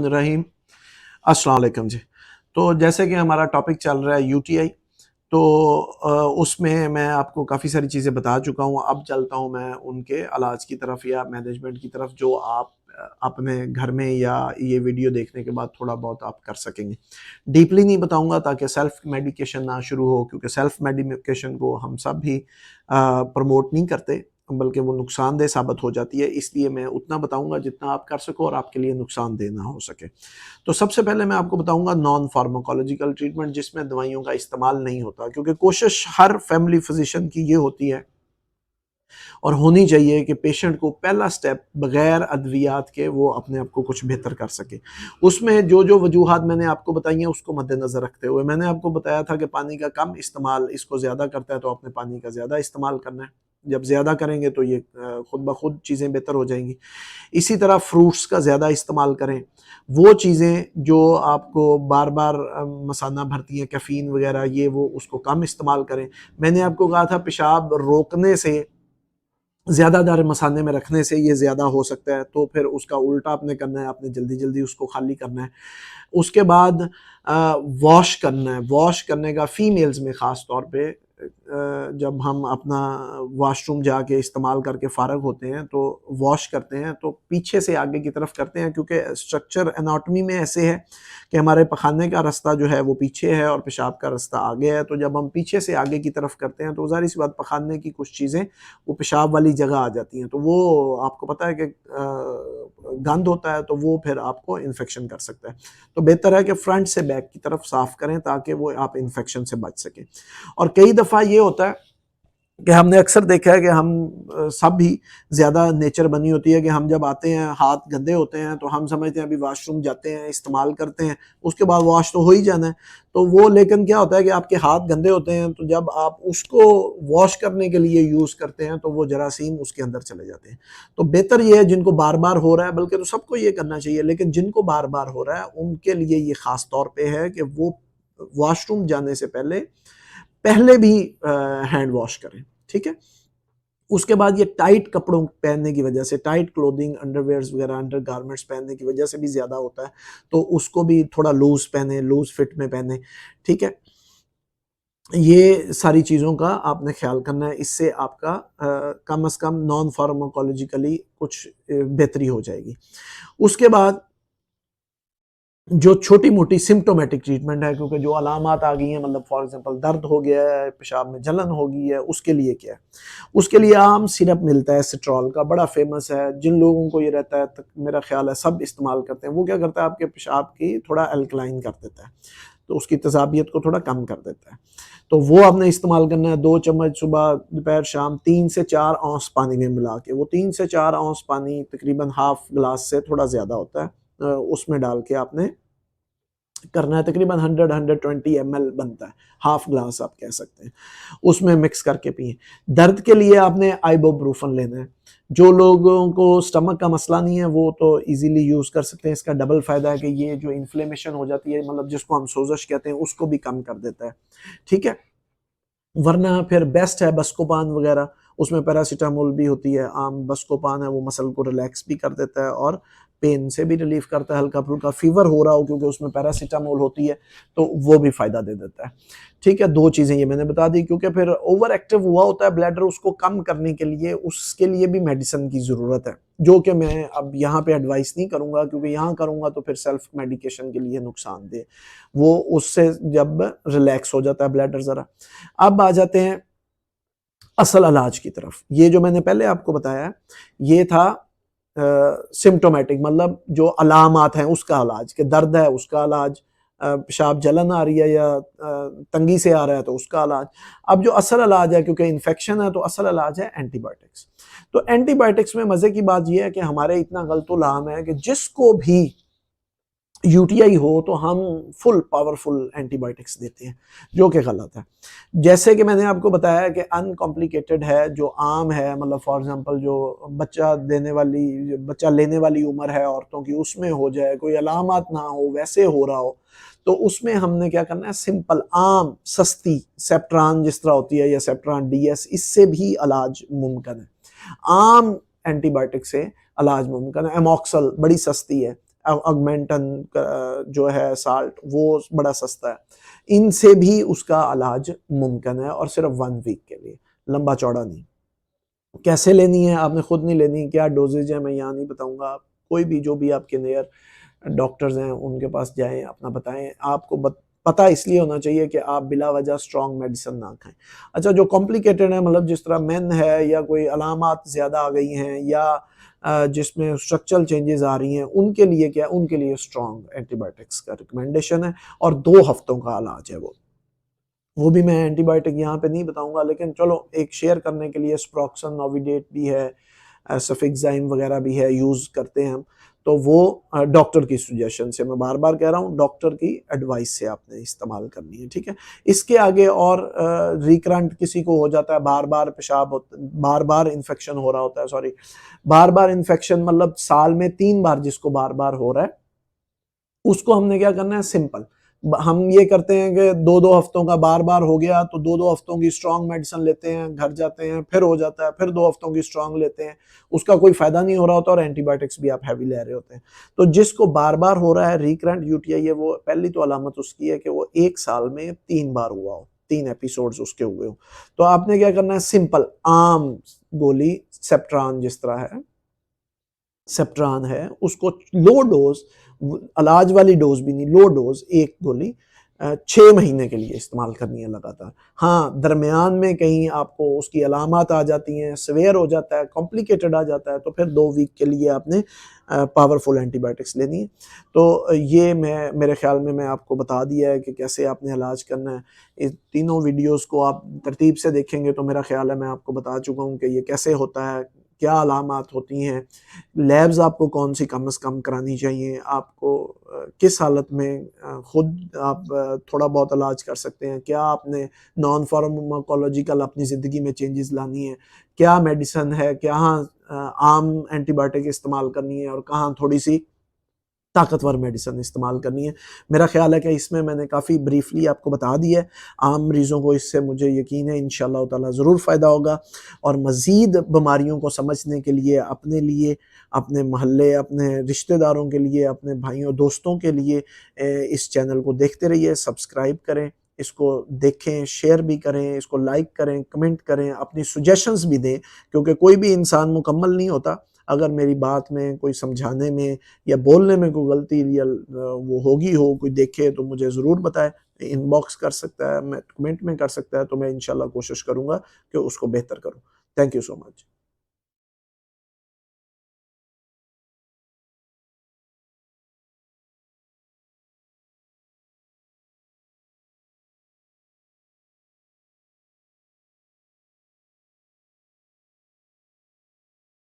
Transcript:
बिस्मिल्लाहिर्रहमानिर्रहीम। अस्सलाम वालेकुम जी। तो जैसे कि हमारा टॉपिक चल रहा है यूटीआई, तो उसमें मैं आपको काफ़ी सारी चीज़ें बता चुका हूँ। अब चलता हूँ मैं उनके इलाज की तरफ या मैनेजमेंट की तरफ, जो आप अपने घर में या ये वीडियो देखने के बाद थोड़ा बहुत आप कर सकेंगे। डीपली नहीं बताऊँगा ताकि सेल्फ मेडिकेशन ना शुरू हो, क्योंकि सेल्फ मेडिकेशन को हम सब भी प्रमोट नहीं करते, बल्कि वो नुकसानदेह साबित हो जाती है। इसलिए मैं उतना बताऊँगा जितना आप कर सको और आपके लिए नुकसानदेह ना हो सके। तो सबसे पहले मैं आपको बताऊँगा नॉन फार्माकोलॉजिकल ट्रीटमेंट, जिसमें दवाइयों का इस्तेमाल नहीं होता, क्योंकि कोशिश हर फैमिली फिजिशियन की ये होती है और होनी चाहिए कि पेशेंट को पहला स्टेप बगैर अद्वियात के वो अपने आप को कुछ बेहतर कर सके। उसमें जो जो वजूहात मैंने आपको बताई हैं उसको मद्देनज़र रखते हुए मैंने आपको बताया था कि पानी का कम इस्तेमाल इसको ज़्यादा करता है, तो आपने पानी का ज़्यादा इस्तेमाल करना है। जब ज़्यादा करेंगे तो ये खुद ब खुद चीज़ें बेहतर हो जाएंगी। इसी तरह फ्रूट्स का ज़्यादा इस्तेमाल करें। वो चीज़ें जो आपको बार बार मसाना भरती हैं, कैफ़ीन वगैरह, ये वो उसको कम इस्तेमाल करें। मैंने आपको कहा था पेशाब रोकने से, ज़्यादा देर मसाने में रखने से ये ज़्यादा हो सकता है, तो फिर उसका उल्टा आपने करना है, आपने जल्दी-जल्दी उसको खाली करना है। उसके बाद वॉश करना है। वॉश करने का फीमेल्स में ख़ास तौर पे जब हम अपना वॉशरूम जाके इस्तेमाल करके फ़ारग होते हैं, तो वॉश करते हैं, तो पीछे से आगे की तरफ करते हैं, क्योंकि स्ट्रक्चर एनाटॉमी में ऐसे है कि हमारे पखाने का रास्ता जो है वो पीछे है और पेशाब का रास्ता आगे है। तो जब हम पीछे से आगे की तरफ करते हैं, तो ज़ाहिर-सी बात पखाने की कुछ चीज़ें वो पेशाब वाली जगह आ जाती हैं। तो वो आपको पता है कि गंद होता है, तो वो फिर आपको इन्फेक्शन कर सकता है। तो बेहतर है कि फ्रंट से बैक की तरफ साफ़ करें, ताकि वो आप इन्फेक्शन से बच सकें। और कई दफ़ा ये होता है कि हमने अक्सर देखा है कि हम सब भी ज़्यादा नेचर बनी होती है कि हम जब आते हैं हाथ गंदे होते हैं, तो हम समझते हैं अभी वॉशरूम जाते हैं, इस्तेमाल करते हैं, उसके बाद वॉश तो हो ही जाना है। तो वो लेकिन क्या होता है कि आपके हाथ गंदे होते हैं, तो जब आप उसको वॉश करने के लिए यूज़ करते हैं, तो वो जरासीम उसके अंदर चले जाते हैं। तो बेहतर ये है जिनको बार बार हो रहा है, बल्कि तो सबको ये करना चाहिए, लेकिन जिनको बार बार हो रहा है उनके लिए ये ख़ास तौर पे है कि वो वॉशरूम जाने से पहले भी हैंड वॉश करें, ठीक है? उसके बाद ये टाइट कपड़ों पहनने की वजह से, टाइट क्लोथिंग, अंडरवियर्स वगैरह, अंडरगारमेंट्स पहनने की वजह से भी ज़्यादा होता है, तो उसको भी थोड़ा लूज़ पहने, लूज़ फिट में पहने, ठीक है? ये सारी चीज़ों का आपने ख्याल करना है, इससे आपका कम से कम नॉन फार्माकोलॉजिकली कुछ बेहतरी हो जाएगी। उसके बाद जो छोटी-मोटी सिम्प्टोमेटिक ट्रीटमेंट है, क्योंकि जो अलामात आ गई हैं, मतलब फॉर एग्ज़ाम्पल दर्द हो गया है, पेशाब में जलन हो गई है, उसके लिए क्या है? उसके लिए आम सिरप मिलता है सिट्रॉल का, बड़ा फ़ेमस है। जिन लोगों को ये रहता है, तक मेरा ख़्याल है सब इस्तेमाल करते हैं। वो क्या करता है, आपके पेशाब की थोड़ा अल्कलाइन कर देता है, तो उसकी तेज़ाबियत को थोड़ा कम कर देता है। तो वो आपने इस्तेमाल करना है 2 चम्मच सुबह, दोपहर, शाम, 3 से 4 औंस पानी में मिला के। वो 3 से 4 औंस पानी तकरीबन हाफ़ ग्लास से थोड़ा ज़्यादा होता है, उसमें डाल के आपने करना है। तकरीबन 100-120 ml बनता है, हाफ ग्लास आप कह सकते हैं, उसमें मिक्स करके पिएं। दर्द के लिए आपने आइबुप्रोफेन लेना है। जो लोगों को स्टमक का मसला नहीं है, वो तो इजीली यूज़ कर सकते हैं। इसका डबल फ़ायदा है कि ये जो इन्फ्लेमेशन हो जाती है, मतलब जिसको हम सोज़श कहते हैं, उसको भी कम कर देता है, ठीक है? वरना फिर बेस्ट है बस्कोपान वगैरह, उसमें पैरासिटामोल भी होती है। आम बस्कोपान है, वो मसल को रिलैक्स भी कर देता है और पेन से भी रिलीफ करता है। हल्का-फुल्का फ़ीवर हो रहा हो, क्योंकि उसमें पैरासिटामोल होती है, तो वो भी फ़ायदा दे देता है। ठीक है, 2 चीज़ें ये मैंने बता दी, क्योंकि फिर ओवर एक्टिव हुआ होता है ब्लैडर, उसको कम करने के लिए उसके लिए भी मेडिसिन की ज़रूरत है, जो कि मैं अब यहाँ पे एडवाइस नहीं करूँगा, क्योंकि यहाँ करूँगा तो फिर सेल्फ मेडिकेशन के लिए नुकसानदेह। वो उससे जब रिलैक्स हो जाता है ब्लैडर ज़रा। अब आ जाते हैं असल इलाज की तरफ। ये जो मैंने पहले आपको बताया, ये था सिम्प्टोमेटिक, मतलब जो अलामात हैं उसका इलाज, कि दर्द है उसका इलाज, पेशाब जलन आ रही है या तंगी से आ रहा है तो उसका इलाज। अब जो असल इलाज है, क्योंकि इन्फेक्शन है, तो असल इलाज है एंटीबायोटिक्स। तो एंटीबायोटिक्स में मज़े की बात ये है कि हमारे इतना गलतुल-आम है कि जिसको भी यूटीआई हो तो हम फुल पावरफुल एंटीबायोटिक्स देते हैं, जो कि गलत है। जैसे कि मैंने आपको बताया कि अनकॉम्प्लिकेटेड है, जो आम है, मतलब फॉर एग्जांपल जो बच्चा लेने वाली उम्र है औरतों की, उसमें हो जाए, कोई अलामत ना हो, वैसे हो रहा हो, तो उसमें हमने क्या करना है, सिंपल आम सस्ती सेप्ट्रान जिस तरह होती है, या सेप्ट्रान डीएस, इससे भी इलाज मुमकिन है। आम एंटीबायोटिक से इलाज मुमकिन है। एमॉक्सल बड़ी सस्ती है, ऑगमेंटन जो है साल्ट, वो बड़ा सस्ता है। इनसे भी उसका इलाज मुमकिन है, और सिर्फ 1 वीक के लिए, लंबा चौड़ा नहीं। कैसे लेनी है आपने खुद नहीं लेनी, क्या डोजेज है मैं यहाँ नहीं बताऊंगा। कोई भी जो भी आपके नियर डॉक्टर्स हैं उनके पास जाएं, अपना बताएं। आपको पता इसलिए होना चाहिए कि आप बिला वजह स्ट्रॉन्ग मेडिसिन ना खाएं। अच्छा, जो कॉम्प्लिकेटेड है, मतलब जिस तरह मेन है, या कोई अलामात ज़्यादा आ गई हैं, या जिसमें स्ट्रक्चरल चेंजेस आ रही हैं, उनके लिए क्या, उनके लिए स्ट्रॉन्ग एंटीबायोटिक्स का रिकमेंडेशन है, और 2 हफ्तों का इलाज है वो भी मैं एंटीबायोटिक यहाँ पे नहीं बताऊंगा, लेकिन चलो एक शेयर करने के लिए, स्प्रोक्सन, नोविडेट भी है, सफिक्साइम वगैरह भी है, यूज़ करते हैं हम। तो वो डॉक्टर की सुजेशन से, मैं बार बार कह रहा हूँ, डॉक्टर की एडवाइस से आपने इस्तेमाल करनी है, ठीक है। इसके आगे और रिकरेंट किसी को हो जाता है, बार बार पेशाब होता, बार बार इन्फेक्शन हो रहा होता है, सॉरी, बार बार इन्फेक्शन मतलब साल में 3 बार जिसको बार बार हो रहा है, उसको हमने क्या करना है, सिंपल। हम ये करते हैं कि 2-2 हफ्तों का बार बार हो गया तो 2-2 हफ्तों की स्ट्रांग मेडिसिन लेते हैं, घर जाते हैं, फिर हो जाता है, फिर 2 हफ्तों की स्ट्रांग लेते हैं, उसका कोई फायदा नहीं हो रहा होता, और एंटीबायोटिक्स भी आप हैवी ले रहे होते हैं। तो जिसको बार बार हो रहा है, रिकरेंट यूटीआई है, वो पहली तो अलामत उसकी है कि वो 1 साल में 3 बार हुआ हो, 3 एपिसोड्स उसके हुए हो। तो आपने क्या करना है, सिंपल आम गोली सेप्ट्रान जिस तरह है, सेप्ट्रान है, उसको लो डोज, इलाज वाली डोज भी नहीं, लो डोज 1 गोली 6 महीने के लिए इस्तेमाल करनी है लगातार। हाँ, दरमियान में कहीं आपको उसकी अलामत आ जाती हैं, सवेयर हो जाता है, कॉम्प्लिकेटेड आ जाता है, तो फिर 2 वीक के लिए आपने पावरफुल एंटीबायोटिक्स लेनी है। तो ये मेरे ख्याल में मैं आपको बता दिया है कि कैसे आपने इलाज करना है। इस तीनों वीडियोस को आप तरतीब से देखेंगे तो मेरा ख्याल है मैं आपको बता चुका हूँ कि ये कैसे होता है, क्या अलामत होती हैं, लैब्स आपको कौन सी कम से कम करानी चाहिए, आपको किस हालत में खुद आप थोड़ा बहुत इलाज कर सकते हैं, क्या आपने नॉन फार्माकोलॉजिकल अपनी ज़िंदगी में चेंजेस लानी है, क्या मेडिसिन है, कहाँ आम एंटीबायोटिक इस्तेमाल करनी है, और कहाँ थोड़ी सी ताकतवर मेडिसिन इस्तेमाल करनी है। मेरा ख्याल है कि इसमें मैंने काफ़ी ब्रीफली आपको बता दिया है। आम मरीज़ों को इससे मुझे यकीन है इंशाअल्लाह ताला ज़रूर फ़ायदा होगा, और मज़ीद बीमारियों को समझने के लिए, अपने लिए, अपने महल्ले, अपने रिश्तेदारों के लिए, अपने भाइयों दोस्तों के लिए इस चैनल को देखते रहिए, सब्सक्राइब करें, इसको देखें, शेयर भी करें, इसको लाइक करें, कमेंट करें, अपनी सजेशंस भी दें, क्योंकि कोई भी इंसान मुकम्मल नहीं होता। अगर मेरी बात में, कोई समझाने में या बोलने में कोई गलती या वो होगी हो, कोई देखे तो मुझे ज़रूर बताए, इनबॉक्स कर सकता है, मैं कमेंट में कर सकता है, तो मैं इंशाल्लाह कोशिश करूँगा कि उसको बेहतर करूँ। Thank you so much.